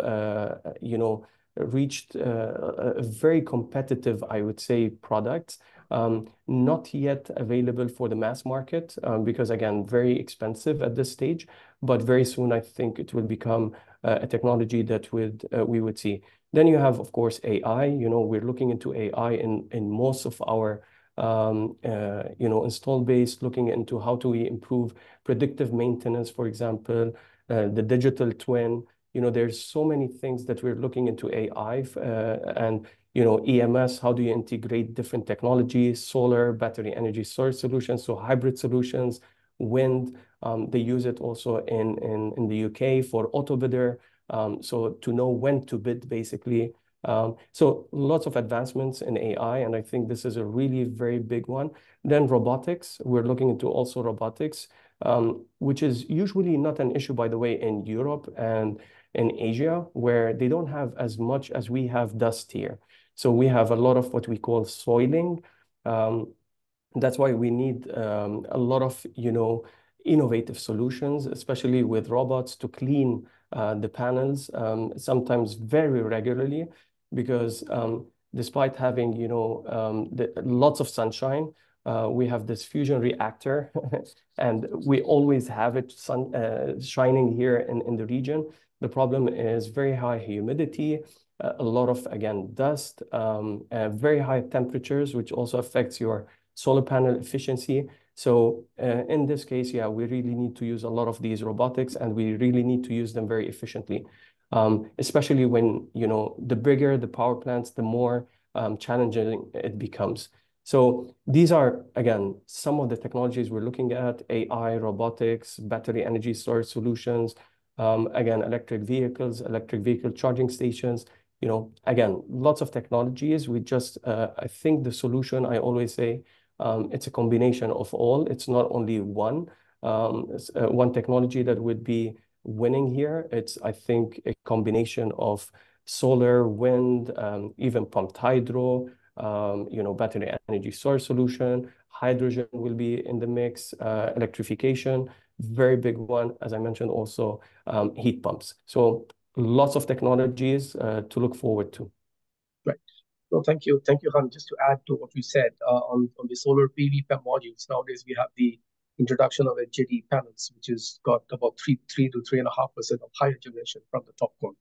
reached a very competitive, I would say, product. Not yet available for the mass market because, again, very expensive at this stage. But very soon, I think it will become a technology that we would see. Then you have, of course, AI. We're looking into AI in most of our install base, looking into how do we improve predictive maintenance, for example, the digital twin. There's so many things that we're looking into AI and EMS. How do you integrate different technologies, solar, battery energy storage solutions, so hybrid solutions, wind. They use it also in the UK for auto bidder. So to know when to bid, basically. So lots of advancements in AI, and I think this is a really very big one. Then robotics, we're looking into also robotics, which is usually not an issue, by the way, in Europe and in Asia, where they don't have as much as we have dust here. So we have a lot of what we call soiling. That's why we need a lot of, innovative solutions, especially with robots to clean the panels, sometimes very regularly, because despite having, lots of sunshine, we have this fusion reactor, and we always have it shining here in the region. The problem is very high humidity, a lot of, again, dust, very high temperatures, which also affects your solar panel efficiency. So in this case, yeah, we really need to use a lot of these robotics, and we really need to use them very efficiently, especially when, the bigger the power plants, the more challenging it becomes. So these are, again, some of the technologies we're looking at: AI, robotics, battery energy storage solutions, again, electric vehicles, electric vehicle charging stations. again, lots of technologies. We just, I think the solution, I always say, it's a combination of all. It's not only one technology that would be winning here. It's, I think, a combination of solar, wind, even pumped hydro, battery energy storage solution. Hydrogen will be in the mix, electrification, very big one, as I mentioned, also heat pumps. So lots of technologies to look forward to. Right. No, thank you. Thank you, Han. Just to add to what you said on the solar PV modules, nowadays we have the introduction of HJD panels, which has got about 3 to 3.5% of higher generation from the top one.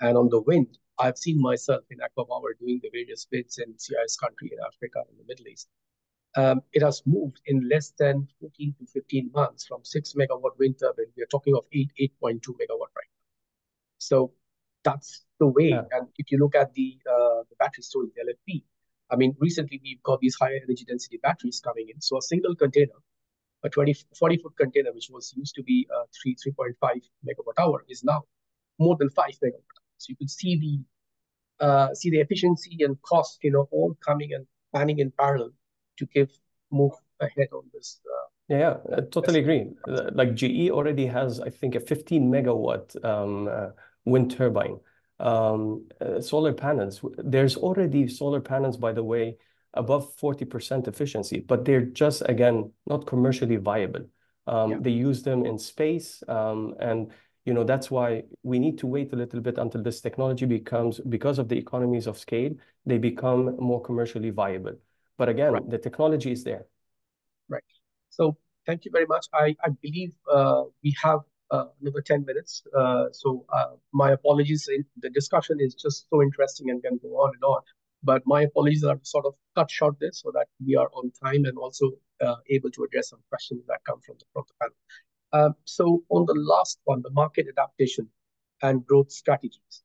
And on the wind, I've seen myself in Aqua Power doing the various bids in CIS country in Africa and the Middle East. It has moved in less than 14 to 15 months from 6 megawatt wind turbine. We are talking of 8.2 megawatt right now. So that's the way. Yeah. And if you look at the battery storage, the LFP, I mean, recently we've got these higher energy density batteries coming in. So a single container, a 40-foot container, which was used to be 3.5 megawatt hour, is now more than 5 megawatt hour. So you could see the efficiency and cost, all coming and planning in parallel to move ahead on this. Yeah, I totally agree. Like GE already has, I think, a 15 megawatt wind turbine. Solar panels, there's already solar panels, by the way, above 40% efficiency, but they're just, again, not commercially viable. They use them in space, and that's why we need to wait a little bit until this technology becomes, because of the economies of scale, they become more commercially viable. But again, the technology is there. Right. So thank you very much. I believe we have another 10 minutes. So my apologies. The discussion is just so interesting and can go on and on. But my apologies, I have to sort of cut short this so that we are on time and also able to address some questions that come from the panel. So on the last one, the market adaptation and growth strategies,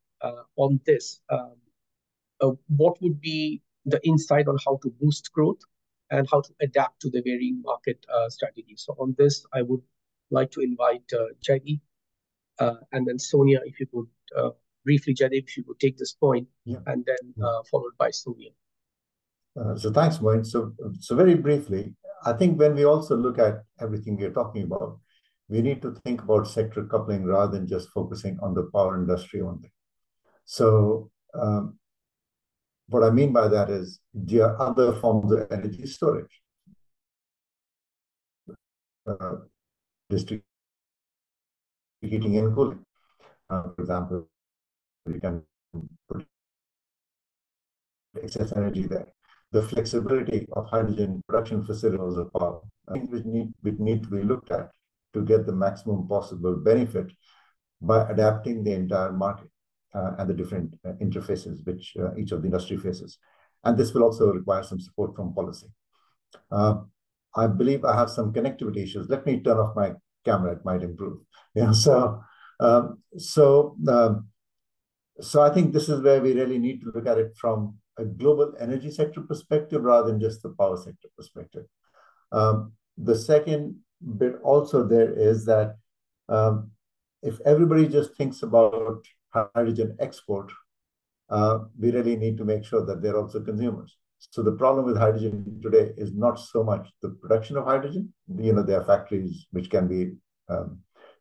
on this, what would be the insight on how to boost growth and how to adapt to the varying market strategies? So on this, I would like to invite Jaideep and then Sonia, if you could briefly, Jaideep, if you could take this point, and then followed by Sonia. So thanks, Moin. So very briefly, I think when we also look at everything we're talking about, we need to think about sector coupling rather than just focusing on the power industry only. So what I mean by that is there are other forms of energy storage. District heating and cooling. For example, you can put excess energy there. The flexibility of hydrogen production facilities of power, I think which need to be looked at to get the maximum possible benefit by adapting the entire market and the different interfaces which each of the industry faces. And this will also require some support from policy. I believe I have some connectivity issues. Let me turn off my camera, it might improve. So I think this is where we really need to look at it from a global energy sector perspective rather than just the power sector perspective. The second bit also there is that if everybody just thinks about hydrogen export, we really need to make sure that they're also consumers. So the problem with hydrogen today is not so much the production of hydrogen. There are factories which can be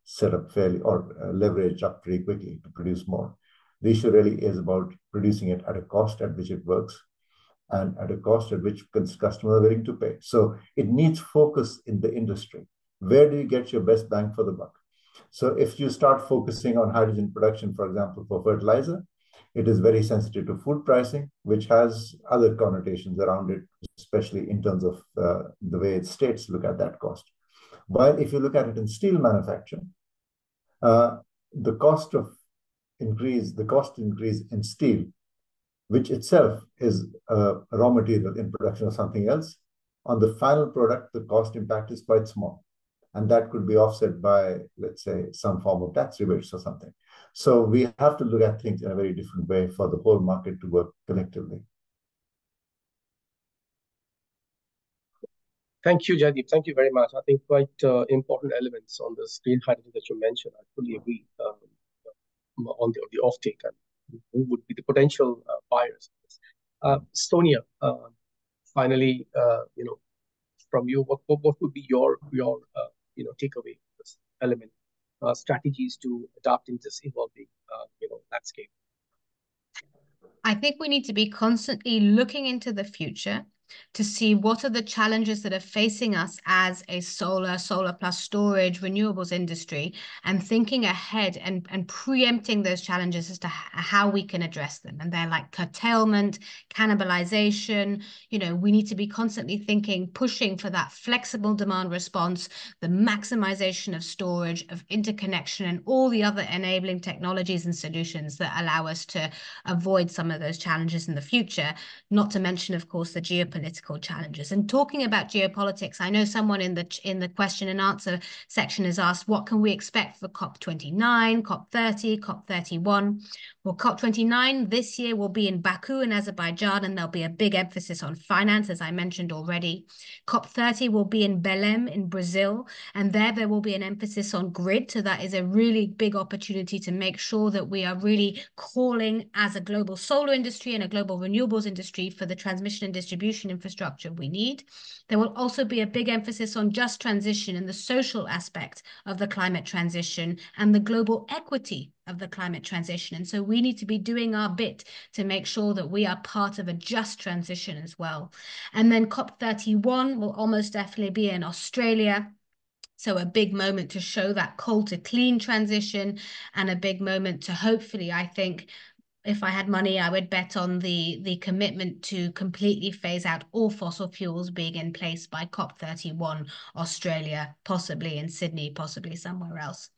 set up fairly or leveraged up pretty quickly to produce more. The issue really is about producing it at a cost at which it works and at a cost at which customers are willing to pay. So it needs focus in the industry. Where do you get your best bang for the buck? So if you start focusing on hydrogen production, for example, for fertilizer, it is very sensitive to food pricing, which has other connotations around it, especially in terms of the way states look at that cost. While if you look at it in steel manufacturing, the cost increase in steel, which itself is a raw material in production of something else, on the final product, the cost impact is quite small. And that could be offset by, let's say, some form of tax rebates or something. So we have to look at things in a very different way for the whole market to work collectively. Thank you, Jaideep. Thank you very much. I think quite important elements on the green hydrogen that you mentioned. I fully agree on the offtake. And who would be the potential buyers. Sonia, finally, from you, what would be your takeaway from this element, strategies to adapt in this evolving landscape? I think we need to be constantly looking into the future to see what are the challenges that are facing us as a solar plus storage, renewables industry, and thinking ahead and preempting those challenges as to how we can address them. And they're like curtailment, cannibalization. We need to be constantly thinking, pushing for that flexible demand response, the maximization of storage, of interconnection, and all the other enabling technologies and solutions that allow us to avoid some of those challenges in the future, not to mention, of course, the geopolitical challenges. And talking about geopolitics, I know someone in the question and answer section has asked, what can we expect for COP29, COP30, COP31? Well, COP29 this year will be in Baku in Azerbaijan, and there'll be a big emphasis on finance, as I mentioned already. COP30 will be in Belém in Brazil, and there will be an emphasis on grid. So that is a really big opportunity to make sure that we are really calling as a global solar industry and a global renewables industry for the transmission and distribution infrastructure we need. There will also be a big emphasis on just transition and the social aspect of the climate transition and the global equity of the climate transition. And so we need to be doing our bit to make sure that we are part of a just transition as well. And then COP31 will almost definitely be in Australia. So a big moment to show that coal to clean transition, and a big moment to hopefully, I think, if I had money, I would bet on the commitment to completely phase out all fossil fuels being in place by COP31, Australia, possibly in Sydney, possibly somewhere else.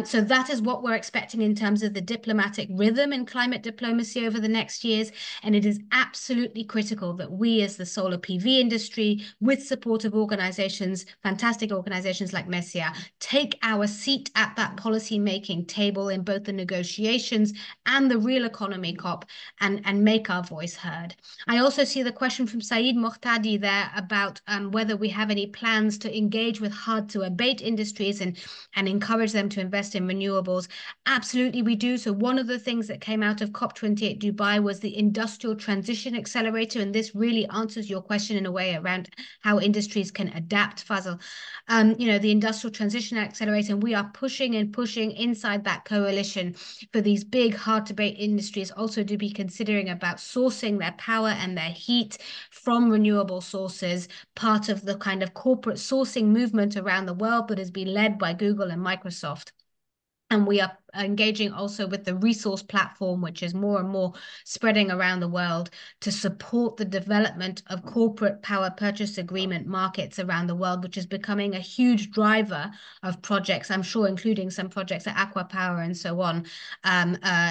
So that is what we're expecting in terms of the diplomatic rhythm in climate diplomacy over the next years. And it is absolutely critical that we as the solar PV industry, with support of organizations, fantastic organizations like MESIA, take our seat at that policy-making table in both the negotiations and the real economy COP and make our voice heard. I also see the question from Saeed Mohtadi there about whether we have any plans to engage with hard-to-abate industries and encourage them to invest in renewables. Absolutely, we do. So one of the things that came out of COP28 Dubai was the Industrial Transition Accelerator, and this really answers your question in a way around how industries can adapt, Fazle. The Industrial Transition Accelerator, and we are pushing inside that coalition for these big hard-to-abate industries also to be considering about sourcing their power and their heat from renewable sources, part of the kind of corporate sourcing movement around the world that has been led by Google and Microsoft. And we are engaging also with the resource platform, which is more and more spreading around the world, to support the development of corporate power purchase agreement markets around the world, which is becoming a huge driver of projects, I'm sure, including some projects at Aqua Power and so on,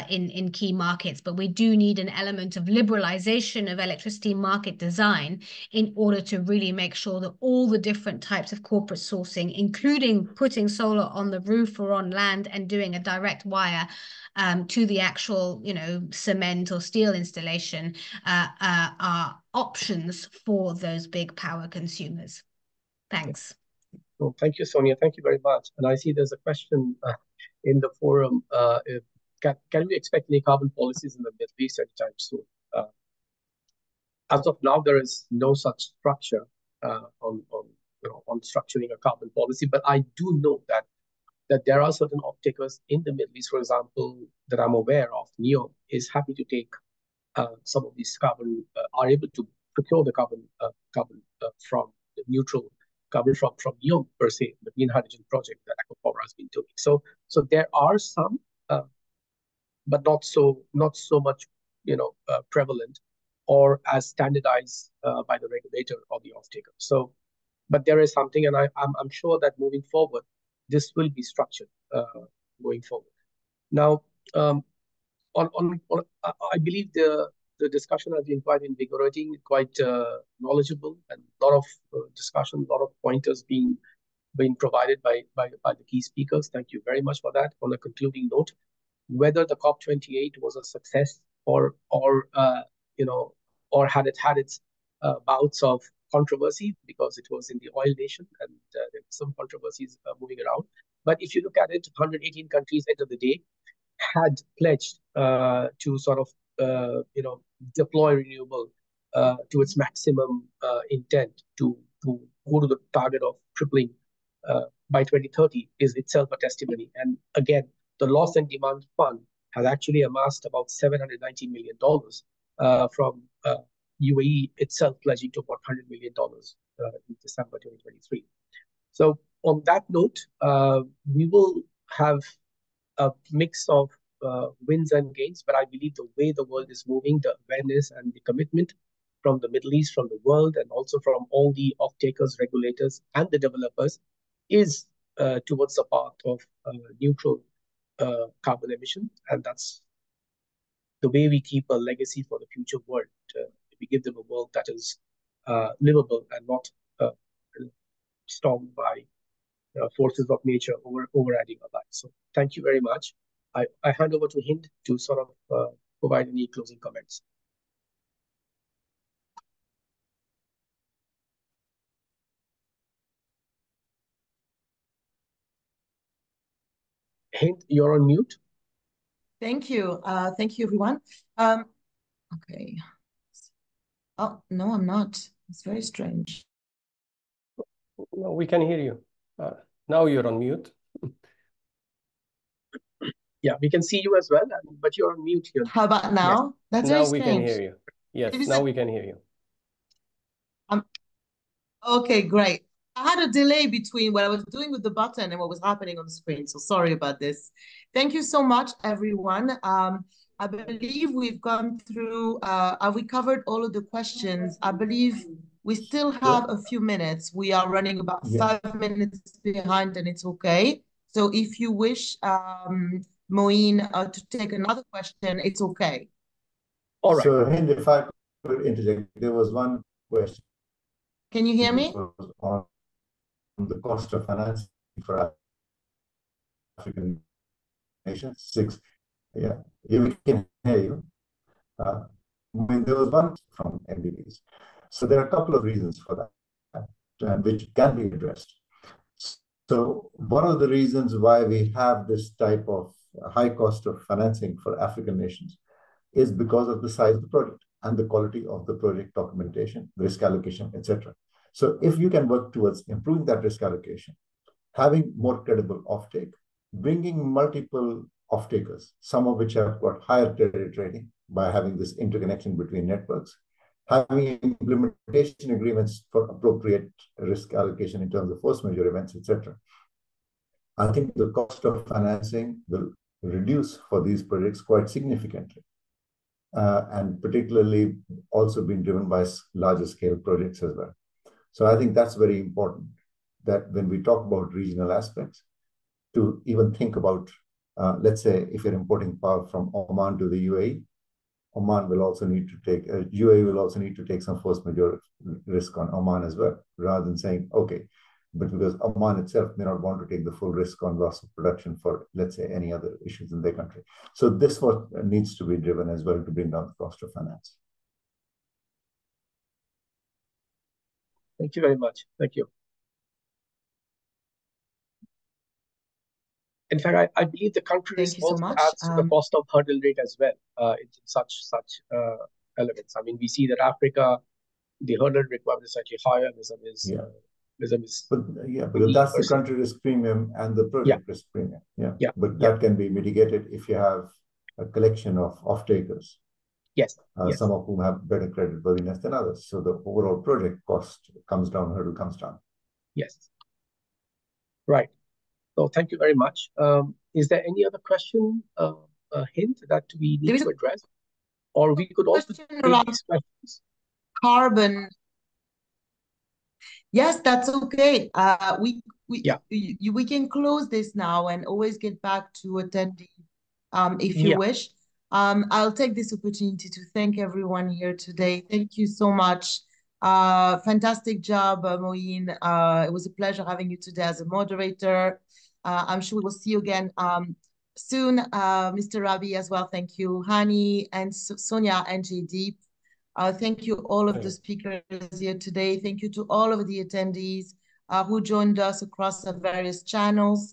in key markets. But we do need an element of liberalization of electricity market design in order to really make sure that all the different types of corporate sourcing, including putting solar on the roof or on land and doing a direct wire to the actual, cement or steel installation, are options for those big power consumers. Thanks. Well, thank you, Sonia. Thank you very much. And I see there's a question in the forum. Can we expect any carbon policies in the Middle East anytime soon? As of now, there is no such structure on structuring a carbon policy. But I do know that there are certain off-takers in the Middle East, for example, that I'm aware of. NEOM is happy to take some of these carbon, are able to procure the carbon from the neutral carbon from NEOM per se, the green hydrogen project that Aqua Power has been doing. So there are some, but not so much, prevalent or as standardized by the regulator or the off-taker. So, but there is something, and I'm sure that moving forward, this will be structured going forward. Now, I believe the discussion has been quite invigorating, quite knowledgeable, and a lot of discussion, a lot of pointers being provided by the key speakers. Thank you very much for that. On a concluding note, whether the COP28 was a success or had it had its bouts of controversy, because it was in the oil nation and there were some controversies moving around. But if you look at it, 118 countries end of the day, had pledged to sort of deploy renewable to its maximum intent to go to the target of tripling by 2030 is itself a testimony. And again, the Loss and Demand Fund has actually amassed about $790 million from UAE itself pledging to about $100 million in December 2023. So on that note, we will have a mix of wins and gains, but I believe the way the world is moving, the awareness and the commitment from the Middle East, from the world, and also from all the off-takers, regulators, and the developers is towards the path of neutral carbon emission. And that's the way we keep a legacy for the future world. We give them a world that is livable and not stormed by forces of nature overriding our lives. So thank you very much. I hand over to Hind to sort of provide any closing comments. Hind, you're on mute. Thank you. Thank you, everyone. Okay. Oh, no, I'm not. It's very strange. No, we can hear you. Now you're on mute. Yeah, we can see you as well, but you're on mute here. How about now? Yes. That's now very we strange. can hear you. Yes, now we can hear you. Okay, great. I had a delay between what I was doing with the button and what was happening on the screen, so sorry about this. Thank you so much, everyone. I believe we've gone through, we covered all of the questions. I believe we still have a few minutes. We are running about 5 minutes behind, and it's okay. So if you wish, Moeen, to take another question, it's okay. All right. So, Hind, if I could interject, there was one question. Can you hear me? On the cost of financing for African nations. 6. Yeah, we can hear you. When there was one from MDBs. So there are a couple of reasons for that, which can be addressed. So one of the reasons why we have this type of high cost of financing for African nations is because of the size of the project and the quality of the project documentation, risk allocation, etc. So if you can work towards improving that risk allocation, having more credible offtake, bringing multiple off-takers, some of which have got higher credit rating by having this interconnection between networks, having implementation agreements for appropriate risk allocation in terms of force majeure events, etc. I think the cost of financing will reduce for these projects quite significantly, and particularly also being driven by larger scale projects as well. So I think that's very important, that when we talk about regional aspects, to even think about, let's say, if you're importing power from Oman to the UAE, Oman will also need to take, UAE will also need to take some force majeure risk on Oman as well, rather than saying, okay, but because Oman itself may not want to take the full risk on loss of production for, let's say, any other issues in their country. So this what needs to be driven as well to bring down the cost of finance. Thank you very much. Thank you. In fact, I believe the country risk also adds to the cost of hurdle rate as well in such elements. I mean, we see that Africa, the hurdle requirement is slightly higher. Because that's the country risk premium and the project risk premium. But that can be mitigated if you have a collection of off-takers. Yes. Some of whom have better credit worthiness than others. So the overall project cost comes down, hurdle comes down. Yes. Right. So thank you very much. Is there any other question, hint that we need to address? Or we could also take these questions. Carbon. Yes, that's okay. We can close this now and always get back to attendee if you wish. I'll take this opportunity to thank everyone here today. Thank you so much. Fantastic job, Moeen. It was a pleasure having you today as a moderator. I'm sure we will see you again soon. Mr. Rabih as well, thank you. Hani and Sonia and Jaideep. Thank you all of the speakers here today. Thank you to all of the attendees who joined us across the various channels.